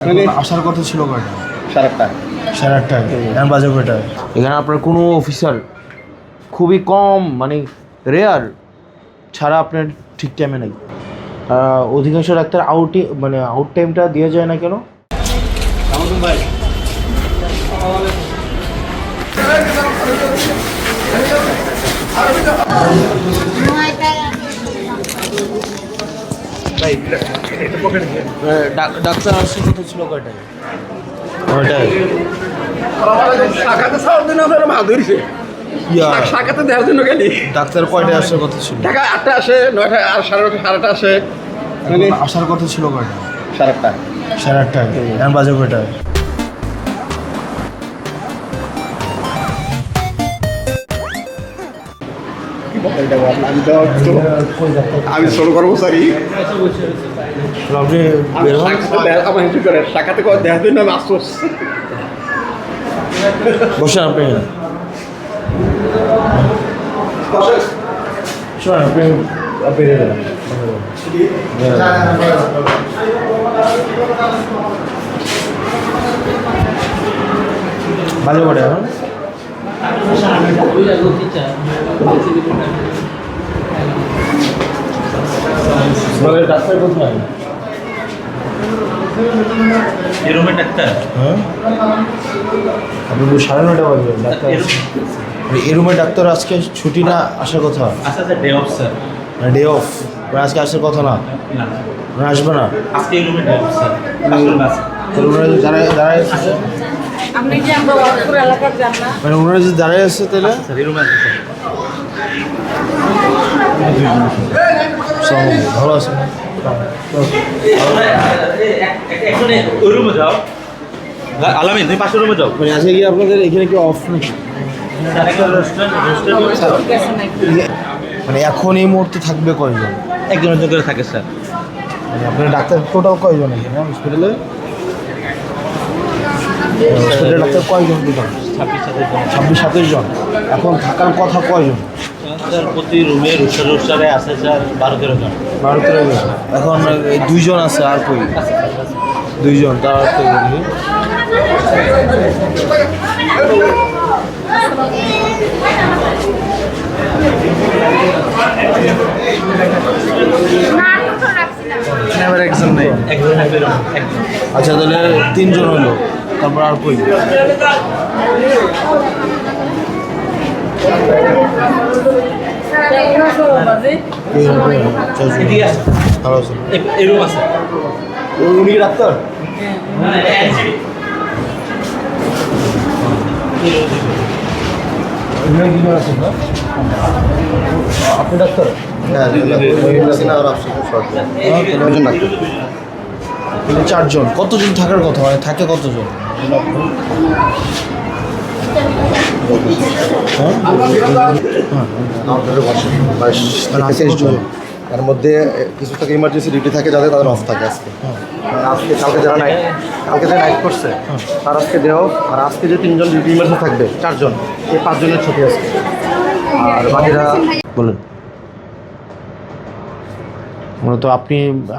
আসার কথা ছিল কয়টা? 8:30 সাড়ে আটটায়। এখন বাজে কয়টায়? এখানে আপনার কোনো অফিসার খুবই কম মানে রেয়ার ছাড়া আপনার ঠিক টাইমে নেই। অধিকাংশ ডাক্তার আউট টাইমটা দেওয়া যায় না কেন? ভাই ডাক্তার আসার কথা ছিল কয়টায়? কয়টায়? শাখাতে ছাড়ার জন্য আপনারা মাছ ধরেছে। শাখাতে দেওয়ার জন্য গেলি ডাক্তার কয়টায় আসার কথা ছিল? ঢাকা 8টা আসে, 9টা আর 9:30 8:30 আসে। আসার কথা ছিল কয়টা? 8:30 সাড়ে আটটায়। এখন বাজে কয়টায়? আমি ছোট কর্মচারী, আপনি বের হন। আমার হিসেবে করে শাখাতে দেওয়ার জন্য আমি আফসোস। বসেন আপনি। শোনেন আপনি বেরিয়ে যান। বাজে কয়টা এখন? ডাক্তার কোথায়? এই রুমের ডাক্তার হ্যাঁ, আপনি 9:30 বাজবে ডাক্তার। এই রুমে ডাক্তার আজকে ছুটি না, আসার কথা? আচ্ছা sir, day of sir. Day of, আজকে আসার কথা না? না আসবে না? আজকে এই রুমে ডে অফ স্যার। আসলে না স্যার। তাহলে ওনারা যে দাঁড়ায় আছে, আপনি যে আমরা ওয়ার্কপুর এলাকার যান না? মানে ওনারা যে দাঁড়ায় আছে তাহলে স্যার এই রুমে আছে স্যার। ভালো আছে না? এখন ওই রুমে যাও। আলামিন তুমি পাশের রুমে যাও। মানে আজকে কি আপনাদের এখানে কি অফ নাকি? স্যার একটা রেস্টুরেন্ট গেছে নাকি? মানে এখন এই মুহূর্তে থাকবে কয়জন? একজন করে থাকে স্যার। মানে আপনার ডাক্তার টোটাল কয়জন এখানে হসপিটালে? হসপিটালে ডাক্তার কয়জন টোটাল? 26-27 জন। এখন থাকার কথা কয়জন? স্যার প্রতি রুমে রুস্টারে আছে স্যার 12-13 জন। 12-13 জন। এখন এই 2 জন আছে, আর কই? 2 জন, তার অর্থ কি? এবার একজন নেই। একজন একজন। আচ্ছা তাহলে 3 জন হলো, তারপর আর কই? এদিকে আছে। ভালো আছে। এই রুম আছে। উনি কি ডাক্তার? আপনি ডাক্তার? হ্যাঁ, 4 জন। কতজন থাকার কথা, মানে থাকে কতজন? তার মধ্যে কিছু থাকে ইমার্জেন্সি ডিউটি থাকে, যাদের তাদের অফ থাকে আজকে। আজকে কালকে যারা কালকে যে নাইট করছে তার আজকে দেও, আর আজকে যে 3 জন ডিউটি ইমার্জেন্সি থাকবে 4 জন, এই 5 জনের ছুটি আজকে। আর বাকিরা বলেন। মূলত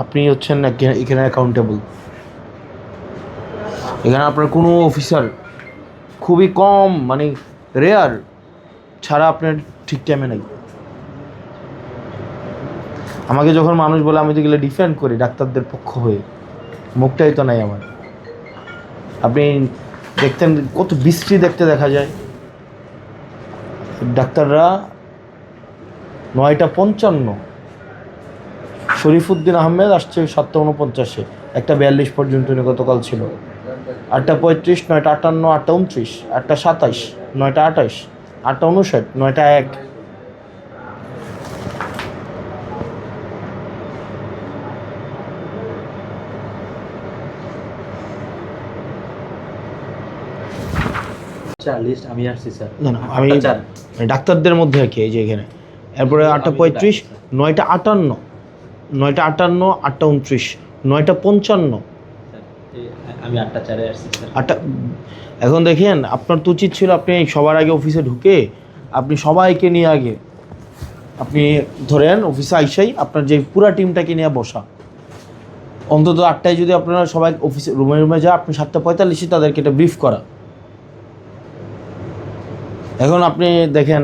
আপনি হচ্ছেন এখানে অ্যাকাউন্টেবল। এখানে আপনার কোনো অফিসার খুবই কম মানে রেয়ার ছাড়া আপনার ঠিক টাইমে নেই। আমাকে যখন মানুষ বলে আমি তো গেলে ডিফেন্ড করি ডাক্তারদের পক্ষ হয়ে, মুখটাই তো নাই আমার। আপনি দেখতেন কত বিশ্রী দেখতে দেখা যায়। ডাক্তাররা 9:55, শরীফুদ্দিন আহমেদ আসছে 7:49, 1:42 পর্যন্ত উনি গতকাল ছিল। 8:35, 9:58, 8:29, 8:27, 9:28, 8:59, 9:01। লিস্ট আমি আসছি স্যার। না আমি ডাক্তারদের মধ্যে আর কি, এই যে এখানে। এরপরে 8:35, 9:58, 9:58, 8:29, 9:55, আমি 8:04 আসছি স্যার। 8টা। এখন দেখেন আপনার তো উচিত ছিল আপনি সবার আগে অফিসে ঢুকে আপনি সবাইকে নিয়ে আগে আপনি ধরেন অফিসে আইসাই আপনার যে পুরা টিমটাকে নিয়ে বসা। অন্তত 8টায় যদি আপনারা সবাই অফিসে রুমে যায়, আপনি 7:45 তাদেরকে এটা ব্রিফ করা। এখন আপনি দেখেন,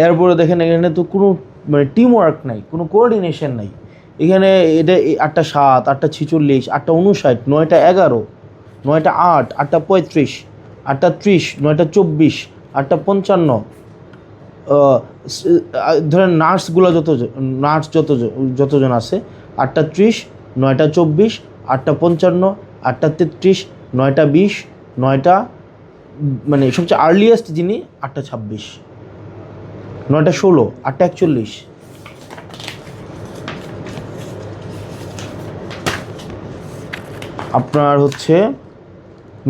এরপরে দেখেন এখানে তো কোনো মানে টিম ওয়ার্ক নাই, কোনো কোঅর্ডিনেশন নাই এখানে। এটা 8:07, 8:46, 8:59, 9:11, 9:08, 8:35, 8:30, 9:24, 8:55, ধরেন নার্সগুলো যতজন আছে 8:30, 9:24, 8:55, 8:33, 9:20, 9টা মানে সবচেয়ে আর্লিয়েস্ট যিনি 8:26, 9:16, 8:41। আপনার হচ্ছে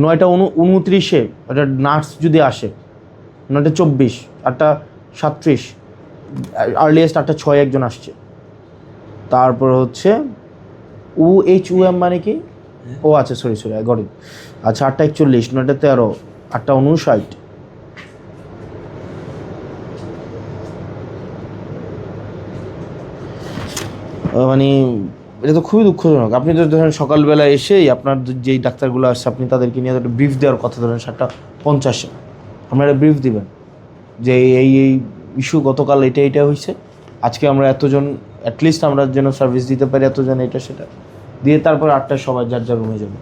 9:29 একটা নার্স যদি আসে, 9:24, 8:37, আর্লিয়েস্ট 8:06 একজন আসছে। তারপর হচ্ছে UHUM মানে কি, ও আচ্ছা সরি গট ইট। আচ্ছা 8:41, 9:13, 8:59, মানে এটা তো খুবই দুঃখজনক। আপনি তো ধরেন সকালবেলা এসেই আপনার যেই ডাক্তারগুলো আসছে আপনি তাদেরকে নিয়ে একটা ব্রিফ দেওয়ার কথা, ধরেন 7:50 আপনারা একটা ব্রিফ দিবেন যে এই ইস্যু গতকাল এটা হয়েছে, আজকে আমরা এতজন অ্যাটলিস্ট আমরা যেন সার্ভিস দিতে পারি এতজন, এটা সেটা দিয়ে তারপর 8টায় সবাই যার যার রুমে যাবে।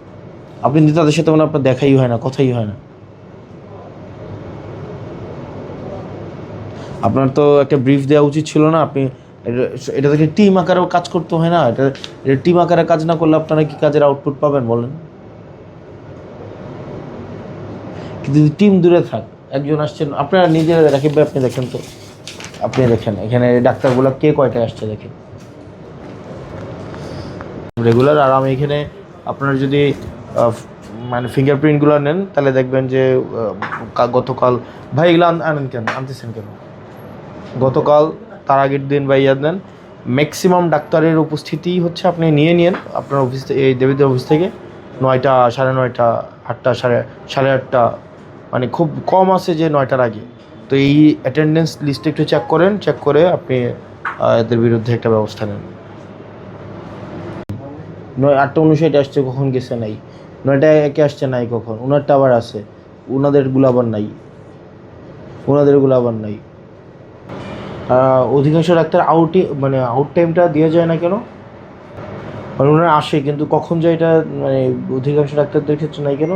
আপনি কিন্তু তাদের সাথে মানে আপনার দেখাই হয় না, কথাই হয় না। আপনার তো একটা ব্রিফ দেওয়া উচিত ছিল না? আপনি এটা থেকে টিম আকারেও কাজ করতে হয় না? এটা টিম আকারে কাজ না করলে আপনারা কি কাজের আউটপুট পাবেন বলেন? কিন্তু টিম দূরে থাক, একজন আসছেন, আপনারা নিজেরা রাকিব ভাই আপনি দেখেন তো, আপনি দেখেন এখানে ডাক্তারগুলো কে কয়টায় আসছে দেখেন রেগুলার। আর আমি এখানে আপনার যদি মানে ফিঙ্গারপ্রিন্টগুলো নেন তাহলে দেখবেন যে গতকাল ভাই এগুলো আনেন কেন, আনতেছেন কেন? গতকাল তার আগের দিন বা ইয়াদ নেন, ম্যাক্সিমাম ডাক্তারের উপস্থিতি হচ্ছে আপনি নিন আপনার অফিস থেকে, এই দেবীদের অফিস থেকে 9টা, 9:30, 8টা, 8:30, মানে খুব কম আছে যে 9টার আগে। তো এই অ্যাটেন্ডেন্স লিস্টে একটু চেক করে আপনি এদের বিরুদ্ধে একটা ব্যবস্থা নেন। 8:59 আসছে, কখন গেছে নাই, 9:01 আসছে নাই কখন, ওনারটা আবার আছে, ওনাদেরগুলো আবার নাই। অধিকাংশ ডাক্তার আউট টাইমটা দেওয়া যায় না কেন? মানে ওনারা আসে কিন্তু কখন যায় এটা মানে অধিকাংশ ডাক্তারদের ক্ষেত্রে নাই কেন?